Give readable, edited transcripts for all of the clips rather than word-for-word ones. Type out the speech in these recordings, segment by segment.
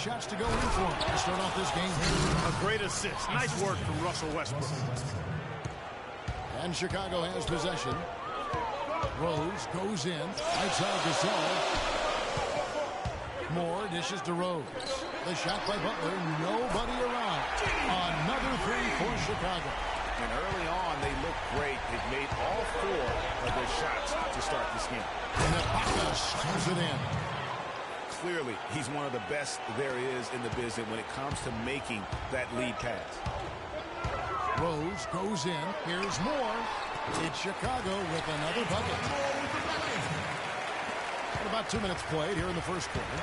shots to go in for him to start off this game. A great assist. Nice work from Russell Westbrook. And Chicago has possession. Rose goes in. Outside Gasol. Moore dishes to Rose. The shot by Butler. Nobody around. Another three for Chicago. And early on, they looked great. They've made all 4 of their shots to start this game. And Ibaka slams it in. Clearly, he's one of the best there is in the business when it comes to making that lead pass. Rose goes in. Here's Moore. It's Chicago with another bucket. And about 2 minutes played here in the first quarter.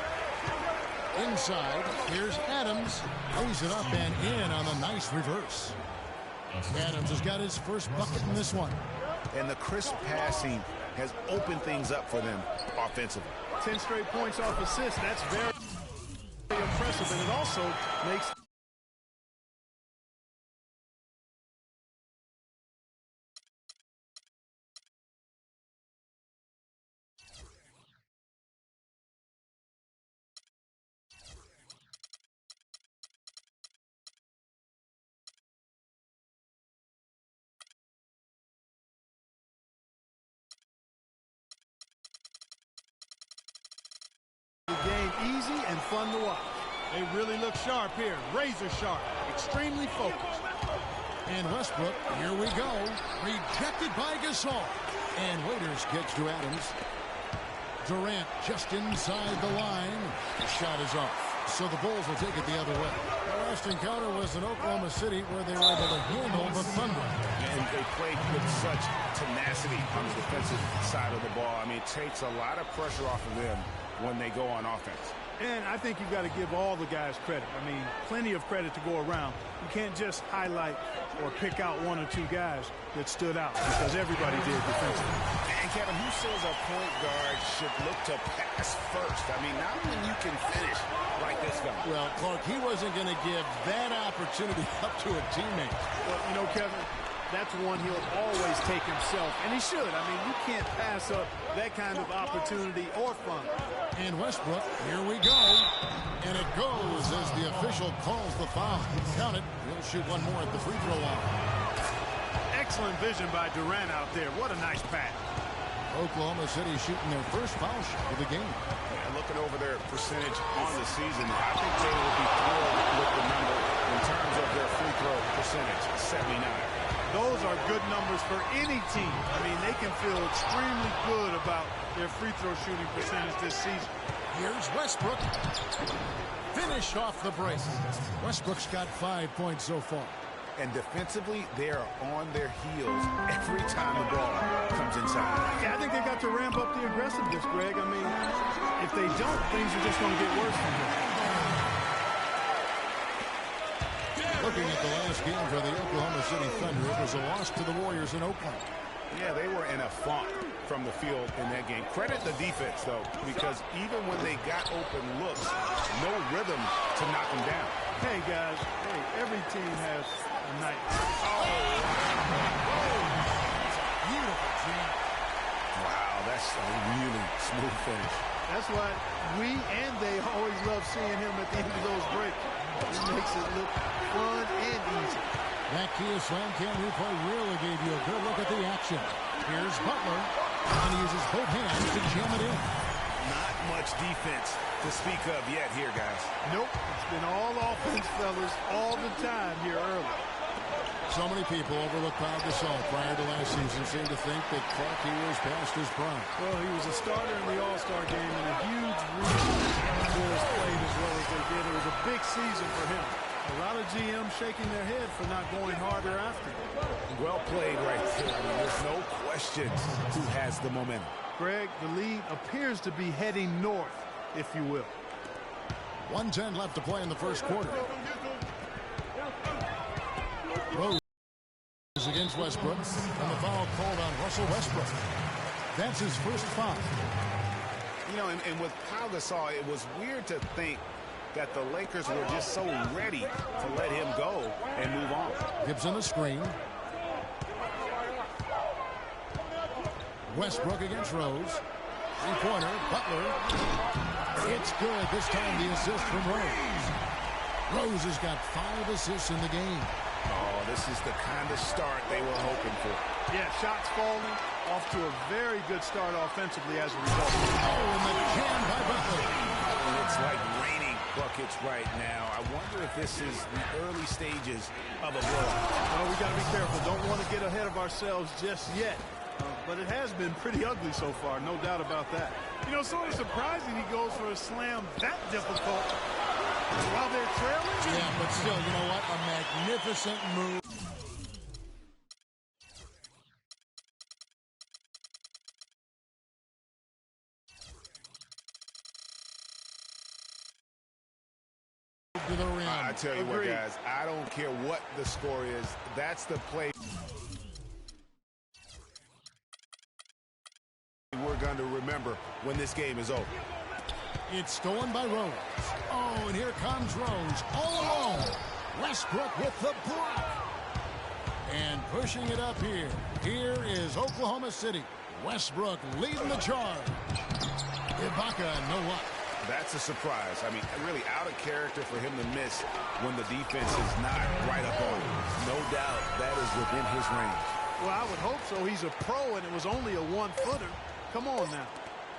Inside, here's Adams. Lays it up and in on a nice reverse. Adams has got his first bucket in this one. And the crisp passing has opened things up for them offensively. 10 straight points off assists. That's very impressive, and it also makes the game easy and fun to watch. They really look sharp here. Razor sharp. Extremely focused. And Westbrook, here we go. Rejected by Gasol. And Waiters gets to Adams. Durant just inside the line. The shot is off. So the Bulls will take it the other way. The last encounter was in Oklahoma City where they were able to handle the Thunder. And they played with such tenacity on the defensive side of the ball. I mean, it takes a lot of pressure off of them when they go on offense. And I think you've got to give all the guys credit. I mean, plenty of credit to go around. You can't just highlight or pick out 1 or 2 guys that stood out, because everybody did defensively. And Kevin, who says a point guard should look to pass first? I mean, not when you can finish like this guy. Well, Clark, he wasn't going to give that opportunity up to a teammate. Well, you know, Kevin, that's one he'll always take himself, and he should. I mean, you can't pass up that kind of opportunity or fun. And Westbrook, here we go. And it goes as the official calls the foul. Count it. He'll shoot one more at the free throw line. Excellent vision by Durant out there. What a nice pass. Oklahoma City shooting their first foul shot of the game. And looking over their percentage on the season, I think they will be thrilled with the number in terms of their free throw percentage, 79. Those are good numbers for any team. I mean, they can feel extremely good about their free throw shooting percentage this season. Here's Westbrook. Finish off the break. Westbrook's got 5 points so far. And defensively, they are on their heels every time the ball comes inside. Yeah, I think they've got to ramp up the aggressiveness, Greg. I mean, if they don't, things are just going to get worse from here. Looking at the last game for the Oklahoma City Thunder, it was a loss to the Warriors in Oakland. Yeah, they were in a funk from the field in that game. Credit the defense, though, because even when they got open looks, no rhythm to knock them down. Hey, guys, hey, every team has a night. Beautiful, team. Wow, that's a really smooth finish. That's why we and they always love seeing him at the end of those breaks. He makes it look fun and easy. That Kia Slam Cam replay really gave you a good look at the action. Here's Butler, and he uses both hands to jam it in. Not much defense to speak of yet here, guys. Nope, it's been all offense, fellas, all the time here early. So many people overlooked Pau Gasol prior to last season, seemed to think that Clark, he was past his prime. Well, he was a starter in the All-Star game and a huge reason the Bulls played as well as they did. It was a big season for him. A lot of GMs shaking their head for not going harder after. Well played right there. I mean, there's no question who has the momentum. Greg, the lead appears to be heading north, if you will. 1:10 left to play in the first quarter. Rose against Westbrook, and the foul called on Russell Westbrook. That's his first foul. You know, and with Pau Gasol, it was weird to think that the Lakers were just so ready to let him go and move on. Gibson the screen. Westbrook against Rose. Three-pointer, Butler. It's good. This time the assist from Rose. Rose has got 5 assists in the game. Oh, this is the kind of start they were hoping for. Yeah, shots falling, off to a very good start offensively as a result. Oh, and the jam by Butler. It's like raining buckets right now. I wonder if this is the early stages of a blowout. Well, we got to be careful. Don't want to get ahead of ourselves just yet. But it has been pretty ugly so far, no doubt about that. You know, sort of surprising he goes for a slam that difficult while they're trailing. Yeah, but still, you know what? A magnificent move. To the rim. I tell you what, guys, I don't care what the score is. That's the play we're going to remember when this game is over. It's stolen by Rose. Oh, and here comes Rose all alone. Westbrook with the block. And pushing it up here. Here is Oklahoma City. Westbrook leading the charge. Ibaka, no luck. That's a surprise. I mean, really out of character for him to miss when the defense is not right up on him. No doubt that is within his range. Well, I would hope so. He's a pro, and it was only a one-footer. Come on now.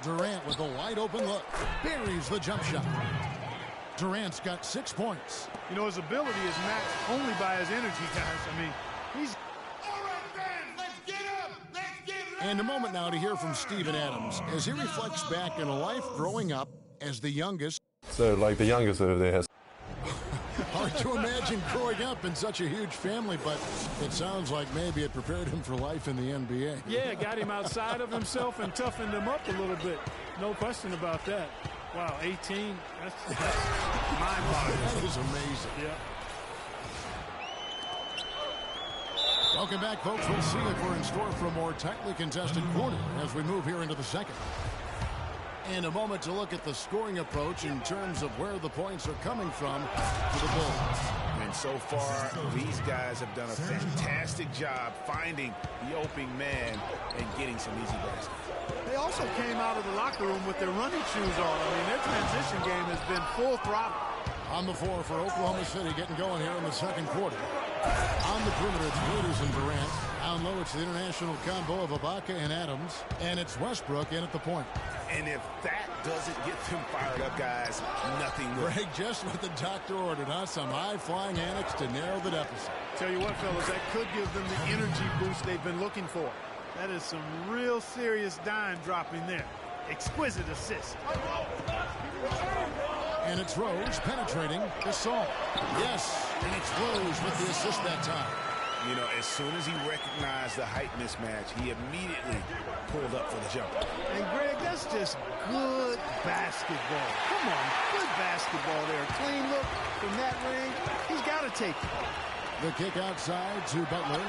Durant with a wide-open look. Buries the jump shot. Durant's got 6 points. You know, his ability is matched only by his energy, guys. I mean, he's... All right, fans, let's get up. Let's get ready. And a moment now to hear from Steven Adams as he reflects back on a life growing up as the youngest. So, like, the youngest over there has... Hard to imagine growing up in such a huge family, but it sounds like maybe it prepared him for life in the NBA. Yeah, got him outside of himself and toughened him up a little bit. No question about that. Wow, 18, that's mind-boggling. That is amazing. Yeah. Welcome back, folks. We'll see if we're in store for a more tightly contested quarter as we move here into the second. And a moment to look at the scoring approach in terms of where the points are coming from for the Bulls. And so far, these guys have done a fantastic job finding the opening man and getting some easy baskets. They also came out of the locker room with their running shoes on. I mean, their transition game has been full throttle. On the floor for Oklahoma City, getting going here in the second quarter. On the perimeter, it's Waiters and Durant. Down low, it's the international combo of Ibaka and Adams. And it's Westbrook in at the point. And if that doesn't get them fired up, guys, nothing will. Greg, just what the doctor ordered, huh? Some high-flying antics to narrow the deficit. Tell you what, fellas, that could give them the energy boost they've been looking for. That is some real serious dime dropping there. Exquisite assist. And it's Rose penetrating Gasol. Yes, and it's Rose with the assist that time. You know, as soon as he recognized the height mismatch, he immediately pulled up for the jumper. And, Greg, that's just good basketball. Come on, good basketball there. Clean look from that range. He's got to take it. The kick outside to Butler.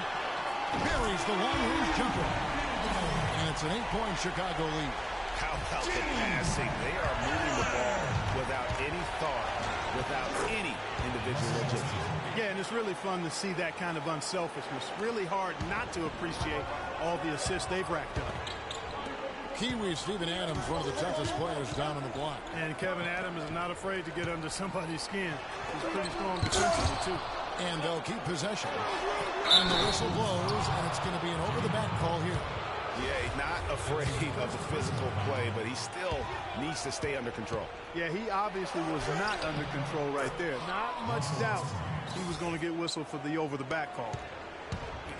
Buries the long-range jumper. And it's an 8-point Chicago lead. How about the passing? They are moving the ball without any thought, without any individual agility. Yeah, and it's really fun to see that kind of unselfishness. Really hard not to appreciate all the assists they've racked up. Kiwi Steven Adams, one of the toughest players down on the block. And Kevin Adams is not afraid to get under somebody's skin. He's pretty strong defensively, too. And they'll keep possession. And the whistle blows, and it's going to be an over-the-back call here. Yeah, not afraid of the physical play, but he still needs to stay under control. Yeah, he obviously was not under control right there. Not much doubt he was going to get whistled for the over-the-back call.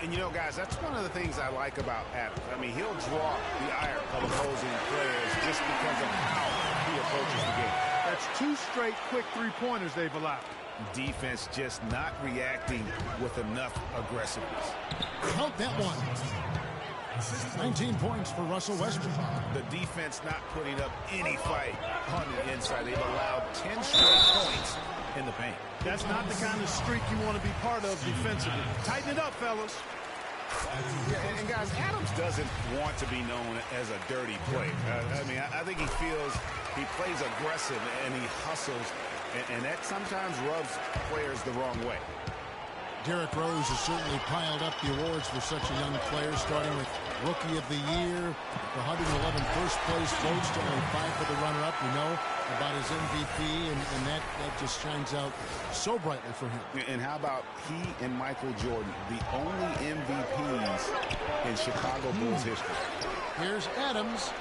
And, you know, guys, that's one of the things I like about Adams. I mean, he'll draw the ire of opposing players just because of how he approaches the game. That's 2 straight quick three-pointers they've allowed. Defense just not reacting with enough aggressiveness. Count that one. 19 points for Russell Westbrook. The defense not putting up any fight on the inside. They've allowed 10 straight points in the paint. That's not the kind of streak you want to be part of defensively. Tighten it up, fellas. Yeah, and guys, Adams doesn't want to be known as a dirty player. I mean, I think he feels he plays aggressive and he hustles, and that sometimes rubs players the wrong way. Derrick Rose has certainly piled up the awards for such a young player, starting with Rookie of the Year, the 111 first place votes to only 5 for the runner-up. We know about his MVP, and that just shines out so brightly for him. And how about he and Michael Jordan, the only MVPs in Chicago Bulls history? Here's Adams.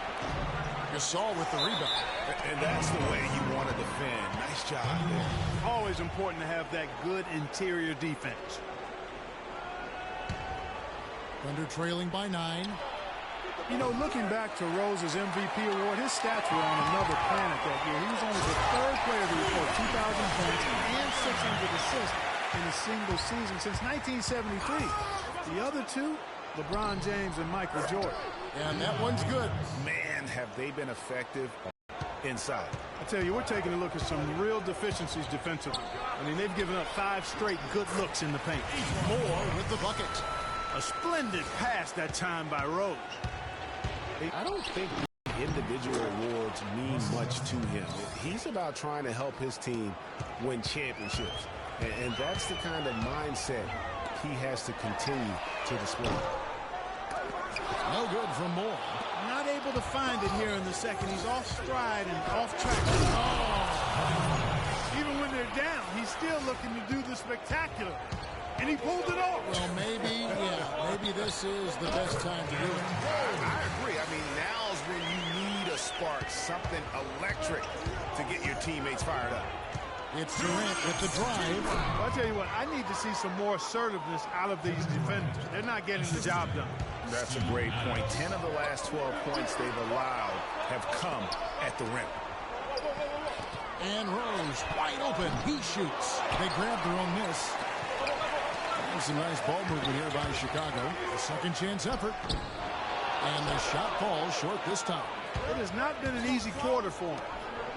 Gasol with the rebound. And that's the way you want to defend. Nice job there. Always important to have that good interior defense. Thunder trailing by 9. You know, looking back to Rose's MVP award, his stats were on another planet that year. He was only the 3rd player to record 2,000 points and 600 assists in a single season since 1973. The other two, LeBron James and Michael Jordan. And that one's good. Man, have they been effective inside. I tell you, we're taking a look at some real deficiencies defensively. I mean, they've given up 5 straight good looks in the paint. Moore with the bucket. A splendid pass that time by Rose. I don't think individual awards mean much to him. He's about trying to help his team win championships. And that's the kind of mindset he has to continue to display. No good from Moore. Not able to find it here in the second. He's off stride and off track. Oh. Even when they're down, he's still looking to do the spectacular. And he pulled it off. Well, maybe this is the best time to do it. I agree. I mean, now's when you need a spark, something electric to get your teammates fired up. It's Durant with the drive. Well, I'll tell you what, I need to see some more assertiveness out of these defenders. They're not getting the job done. That's a great point. 10 of the last 12 points they've allowed have come at the rim. And Rose wide open. He shoots. They grab their own miss. That's a nice ball movement here by Chicago. A second chance effort. And the shot falls short this time. It has not been an easy quarter for him,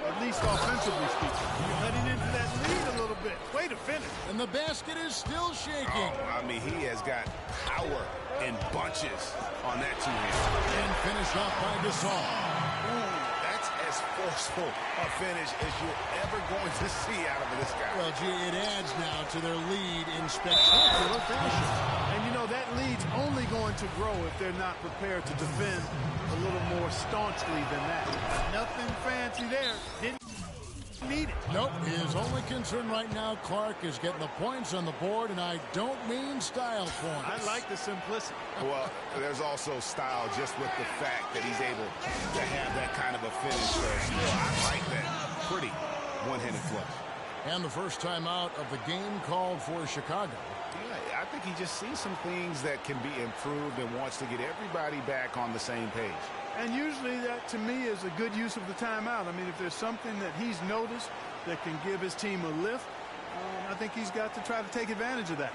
at least offensively speaking. Letting into that lead a little bit. Way to finish. And the basket is still shaking. Oh, I mean, he has got power in bunches on that two-hand. And finished off by Gasol. Ooh, that's as forceful a finish as you're ever going to see out of this guy. Well, gee, it adds now to their lead in spectacular fashion. And, you know, that lead's only going to grow if they're not prepared to defend a little more staunchly than that. Nothing fancy there. Didn't need it. Nope. His only concern right now, Clark, is getting the points on the board, and I don't mean style points. I like the simplicity. Well, there's also style just with the fact that he's able to have that kind of a finish. Still, I like that. Pretty one-handed flush. And the first time out of the game called for Chicago. Yeah, I think he just sees some things that can be improved and wants to get everybody back on the same page. And usually that, to me, is a good use of the timeout. I mean, if there's something that he's noticed that can give his team a lift, I think he's got to try to take advantage of that.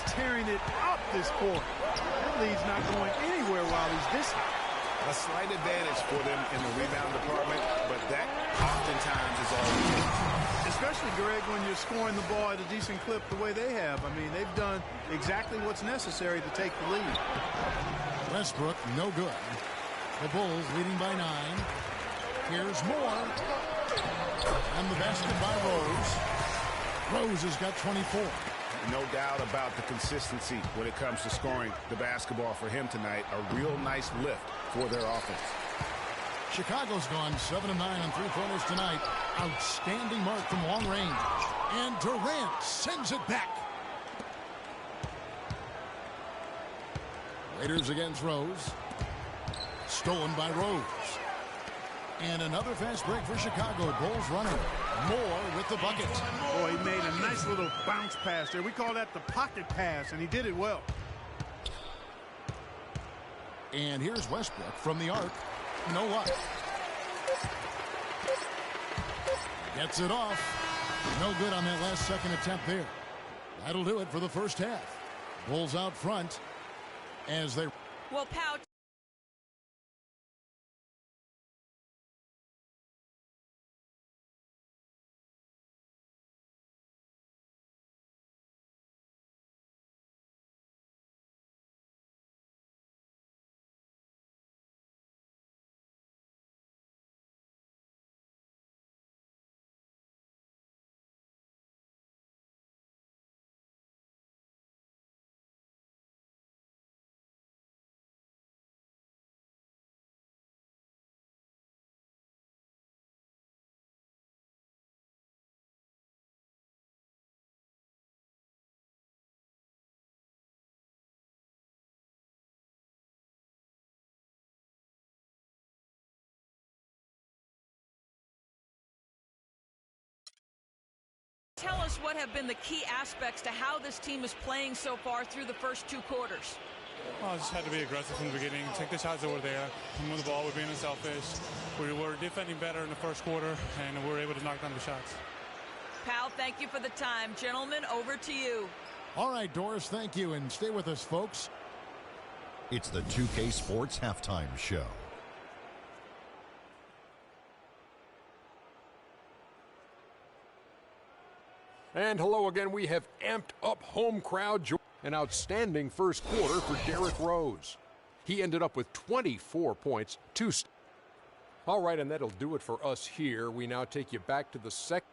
Tearing it up this quarter. That lead's not going anywhere while he's this high. A slight advantage for them in the rebound department, but that oftentimes is all it takes. Especially, Greg, when you're scoring the ball at a decent clip the way they have. I mean, they've done exactly what's necessary to take the lead. Westbrook, no good. The Bulls leading by 9. Here's Moore. And the basket by Rose. Rose has got 24. No doubt about the consistency when it comes to scoring the basketball for him tonight. A real nice lift for their offense. Chicago's gone 7 of 9 on three-pointers tonight. Outstanding mark from long range. And Durant sends it back. Raiders against Rose. Stolen by Rose. And another fast break for Chicago. Bulls running. Moore with the bucket. Boy, he made a nice little bounce pass there. We call that the pocket pass, and he did it well. And here's Westbrook from the arc. No luck. Gets it off. No good on that last second attempt there. That'll do it for the first half. Bulls out front as they... Well, Pout. us what have been the key aspects to how this team is playing so far through the first 2 quarters. Well, I just had to be aggressive from the beginning, take the shots that were there, move the ball, we're being unselfish. We were defending better in the first quarter, and we were able to knock down the shots. Pal, thank you for the time. Gentlemen, over to you. All right, Doris, thank you, and stay with us, folks. It's the 2K Sports Halftime Show. And hello again. We have amped up home crowd. An outstanding first quarter for Derrick Rose. He ended up with 24 points, 2 steals. All right, and that'll do it for us here. We now take you back to the second.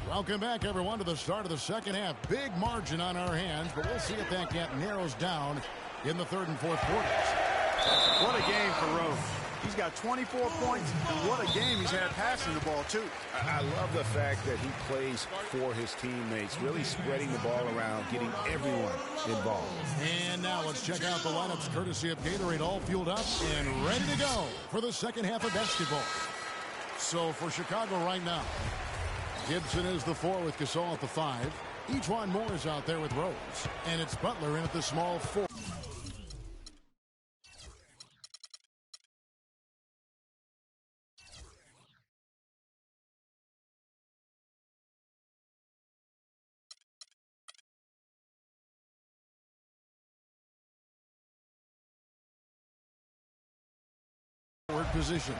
Welcome back, everyone, to the start of the second half. Big margin on our hands, but we'll see if that gap narrows down in the third and fourth quarters. What a game for Rose. He's got 24 points, and what a game he's had passing the ball, too. I love the fact that he plays for his teammates, really spreading the ball around, getting everyone involved. And now let's check out the lineups courtesy of Gatorade, all fueled up and ready to go for the second half of basketball. So for Chicago right now, Gibson is the 4 with Gasol at the 5. Ejuan Moore is out there with Rose, and it's Butler in at the small 4. Position.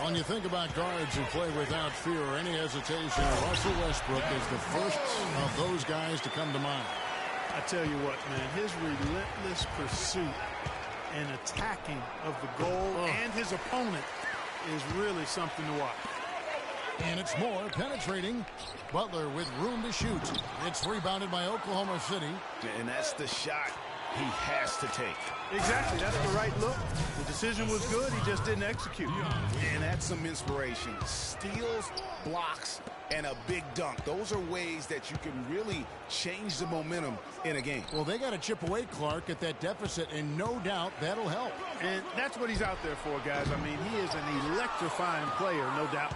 When you think about guards who play without fear or any hesitation, Russell Westbrook is the first of those guys to come to mind. I tell you what, man, his relentless pursuit and attacking of the goal and his opponent is really something to watch. And it's Moore penetrating. Butler with room to shoot. It's rebounded by Oklahoma City. And that's the shot he has to take. Exactly. That's the right look. The decision was good. He just didn't execute. And that's some inspiration. Steals, blocks, and a big dunk. Those are ways that you can really change the momentum in a game. Well, they got to chip away, Clark, at that deficit, and no doubt that'll help. And that's what he's out there for, guys. I mean, he is an electrifying player, no doubt.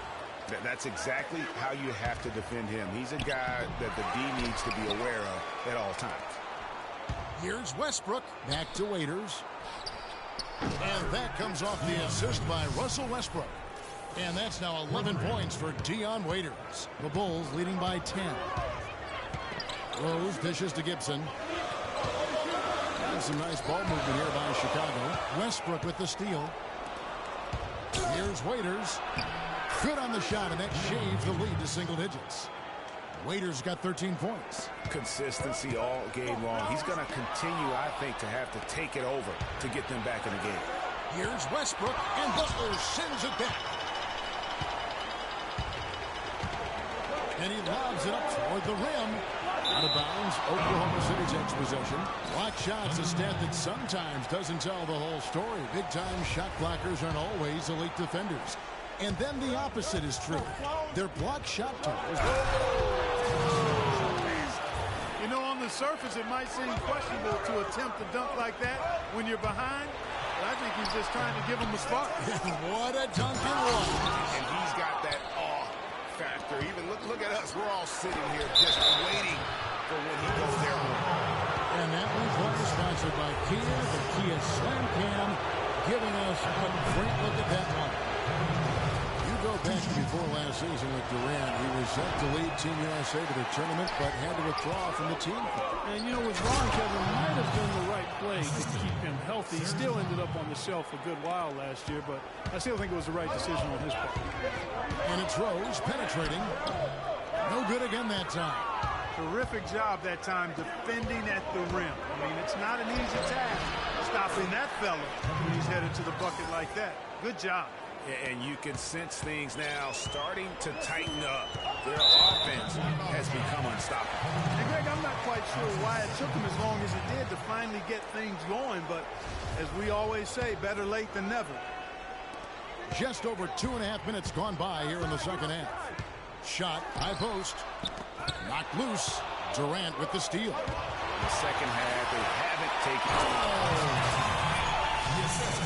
That's exactly how you have to defend him. He's a guy that the D needs to be aware of at all times. Here's Westbrook, back to Waiters. And that comes off the assist by Russell Westbrook. And that's now 11 points for Dion Waiters. The Bulls leading by 10. Rose dishes to Gibson. Some nice ball movement here by Chicago. Westbrook with the steal. Here's Waiters. Good on the shot, and that shaves the lead to single digits. Waiters got 13 points. Consistency all game long. He's going to continue, I think, to have to take it over to get them back in the game. Here's Westbrook, and Butler sends it back. And he lobs it up toward the rim. Out of bounds, Oklahoma City's next possession. Block shots, a stat that sometimes doesn't tell the whole story. Big-time shot blockers aren't always elite defenders. And then the opposite is true. Their block shot totals. You know, on the surface, it might seem questionable to attempt to dunk like that when you're behind. But I think he's just trying to give him a spark. What a dunk and run. And he's got that awe factor. Even look at us. We're all sitting here just waiting for when he goes there. And that was sponsored by Kia, the Kia Slam Cam, giving us a great look at that one. Go back before last season with Durant. He was set to lead Team USA to the tournament, but had to withdraw from the team. And you know what's wrong, Kevin? Might have been the right play to keep him healthy. He still ended up on the shelf a good while last year, but I still think it was the right decision on his part. And it's Rose penetrating. No good again that time. Terrific job that time defending at the rim. I mean, it's not an easy task stopping that fella when he's headed to the bucket like that. Good job. And you can sense things now starting to tighten up. Their offense has become unstoppable. And Greg, I'm not quite sure why it took them as long as it did to finally get things going, but as we always say, better late than never. Just over 2.5 minutes gone by here in the second half. Shot, high post. Knocked loose. Durant with the steal. The second half, they haven't taken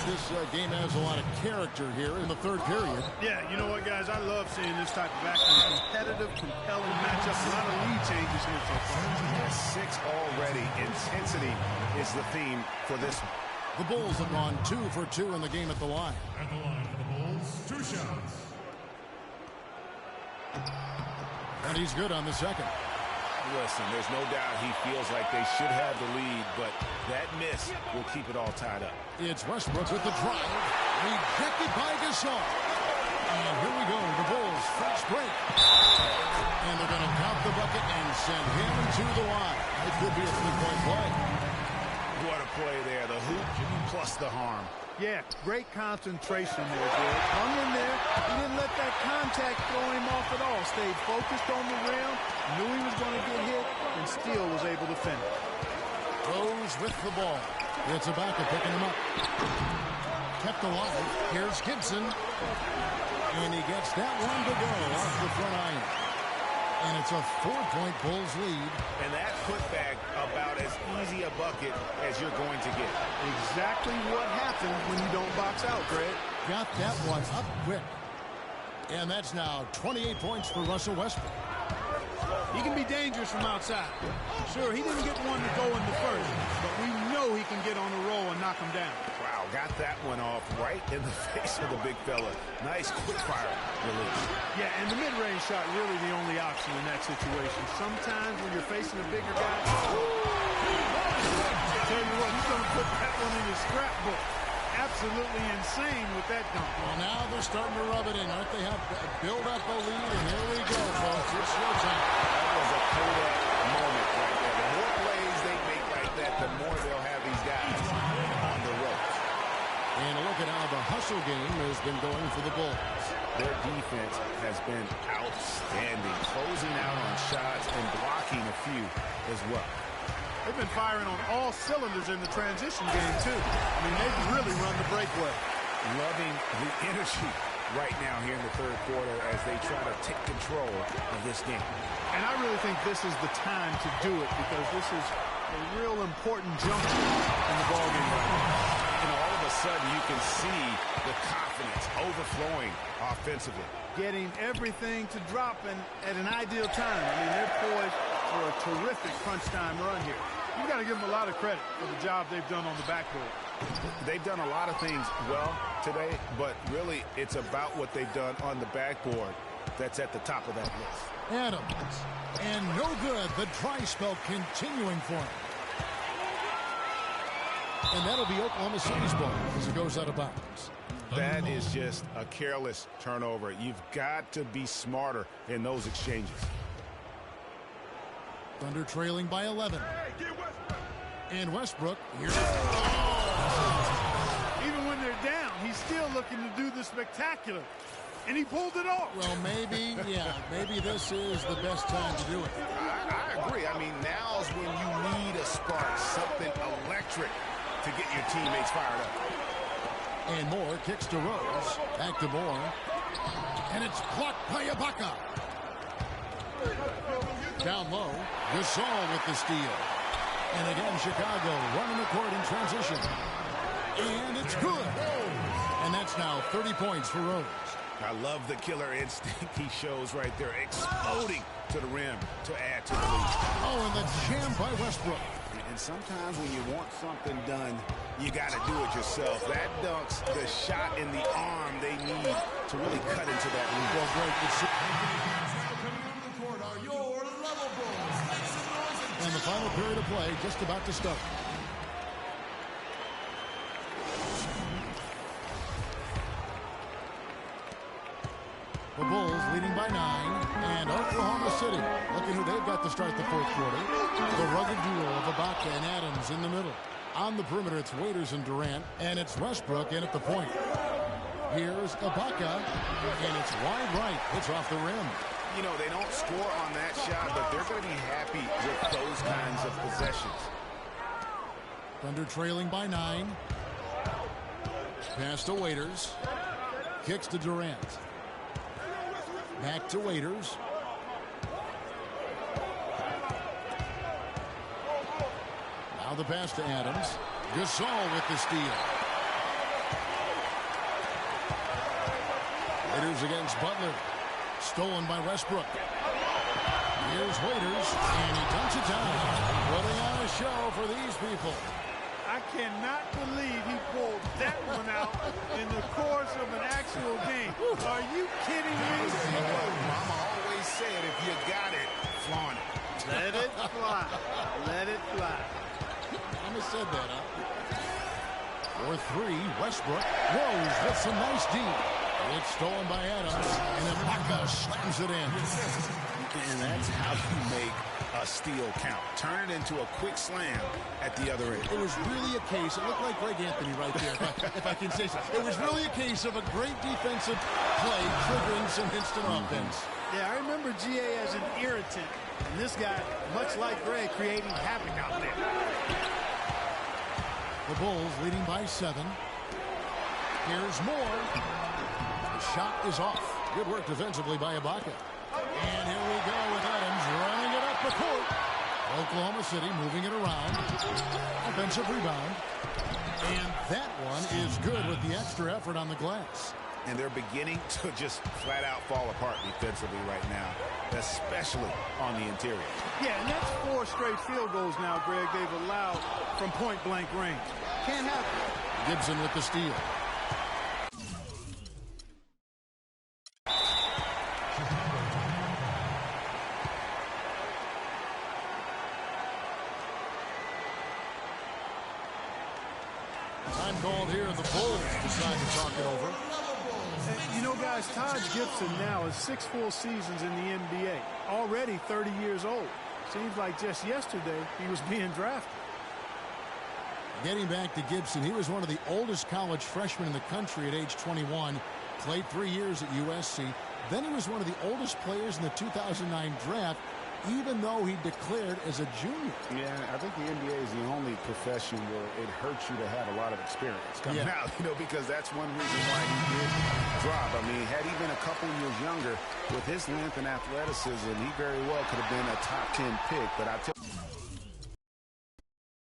This game has a lot of character here in the third period. Yeah, you know what, guys? I love seeing this type of action. Competitive, compelling matchup. A lot of lead changes here so far. 6 already. Intensity is the theme for this one. The Bulls have gone 2 for 2 in the game at the line. At the line for the Bulls, 2 shots. And he's good on the second. Listen, there's no doubt he feels like they should have the lead, but that miss will keep it all tied up. It's Westbrook with the drive. Rejected by Gasol. And here we go, the Bulls' fast break. And they're going to count the bucket and send him to the line. It could be a 3-point play. What a play there. The hoop plus the harm. Yeah, great concentration there, George. Hung in there. He didn't let that contact throw him off at all. Stayed focused on the rim, knew he was going to get hit, and still was able to finish. Rose with the ball. It's Ibaka picking him up. Kept alive. Here's Gibson. And he gets that one to go off the front iron. And it's a 4-point Bulls lead. And that putback about as easy a bucket as you're going to get. Exactly what happens when you don't box out, Greg. Got that one up quick. And that's now 28 points for Russell Westbrook. He can be dangerous from outside. Sure, he didn't get one to go in the first, but we know he can get on the roll and knock him down. Wow, got that one off right in the face of the big fella. Nice quick fire release. Yeah, and the mid-range shot really the only option in that situation. Sometimes when you're facing a bigger guy, I tell you what, he's going to put that one in his scrapbook. Absolutely insane with that dunk. Well, now they're starting to rub it in, aren't they? Have build up a lead, and here we go, folks. It's showtime. That was a Kodak moment right there. The more plays they make like that, the more they'll have these guys on the ropes. And look at how the hustle game has been going for the Bulls. Their defense has been outstanding, closing out on shots and blocking a few as well. They've been firing on all cylinders in the transition game, too. I mean, they've really run the breakaway. Loving the energy right now here in the third quarter as they try to take control of this game. And I really think this is the time to do it because this is a real important juncture in the ballgame right now. And all of a sudden, you can see the confidence overflowing offensively. Getting everything to drop at an ideal time. I mean, they're poised for a terrific crunch time run here. You've got to give them a lot of credit for the job they've done on the backboard. They've done a lot of things well today, but really it's about what they've done on the backboard that's at the top of that list. Adams. And no good. The dry spell continuing for him. And that'll be Oklahoma City's ball as it goes out of bounds. That is just a careless turnover. You've got to be smarter in those exchanges. Thunder trailing by 11. And Westbrook here. Even when they're down, he's still looking to do the spectacular. And he pulled it off. Well, maybe, yeah, maybe this is the best time to do it. I agree. I mean, now's when you need a spark, something electric to get your teammates fired up. And Moore kicks to Rose. Back to Moore. And it's blocked by Ibaka. Down low. Gasol with the steal. And again, Chicago running the court in transition. And it's good. And that's now 30 points for Rose. I love the killer instinct he shows right there, exploding to the rim to add to the lead. Oh, and the jam by Westbrook. And sometimes when you want something done, you got to do it yourself. That dunks the shot in the arm they need to really cut into that lead. Well, great. And the final period of play just about to start. The Bulls leading by 9, and Oklahoma City looking who they've got to start the fourth quarter. The rugged duo of Ibaka and Adams in the middle. On the perimeter, it's Waiters and Durant, and it's Westbrook in at the point. Here's Ibaka, and it's wide right. It's off the rim. You know, they don't score on that shot, but they're going to be happy with those kinds of possessions. Thunder trailing by 9. Pass to Waiters. Kicks to Durant. Back to Waiters. Now the pass to Adams. Gasol with the steal. Waiters against Butler. Stolen by Westbrook. Here's Waiters, and he dunks it down. Putting on a show for these people. I cannot believe he pulled that one out in the course of an actual game. Are you kidding me? Mama always said if you got it, flaunt it. Let it fly. Let it fly. Mama said that, huh? For three, Westbrook. Rose with some nice deep. It's stolen by Adams, and then Ibaka slams it in. And that's how you make a steal count. Turn it into a quick slam at the other end. It was really a case, it looked like Greg Anthony right there, if I can say so. It was really a case of a great defensive play triggering some instant offense. Yeah, I remember GA as an irritant. And this guy, much like Greg, creating havoc out there. The Bulls leading by 7. Here's more. The shot is off. Good work defensively by Ibaka. And here we go with Adams running it up the court. Oklahoma City moving it around. Offensive rebound. And that one is good with the extra effort on the glass. And they're beginning to just flat out fall apart defensively right now, especially on the interior. Yeah, and that's 4 straight field goals now, Greg, they've allowed from point-blank range. Can't happen. Gibson with the steal. Time called here. The Bulls decide to talk it over. You know, guys, Taj Gibson now has 6 full seasons in the NBA. Already 30 years old. Seems like just yesterday he was being drafted. Getting back to Gibson, he was one of the oldest college freshmen in the country at age 21. Played 3 years at USC. Then he was one of the oldest players in the 2009 draft, even though he declared as a junior. Yeah, I think the NBA is the only profession where it hurts you to have a lot of experience coming out, because that's one reason why he did drop. I mean, had he been a couple years younger, with his length and athleticism, he very well could have been a top 10 pick, but I tell you.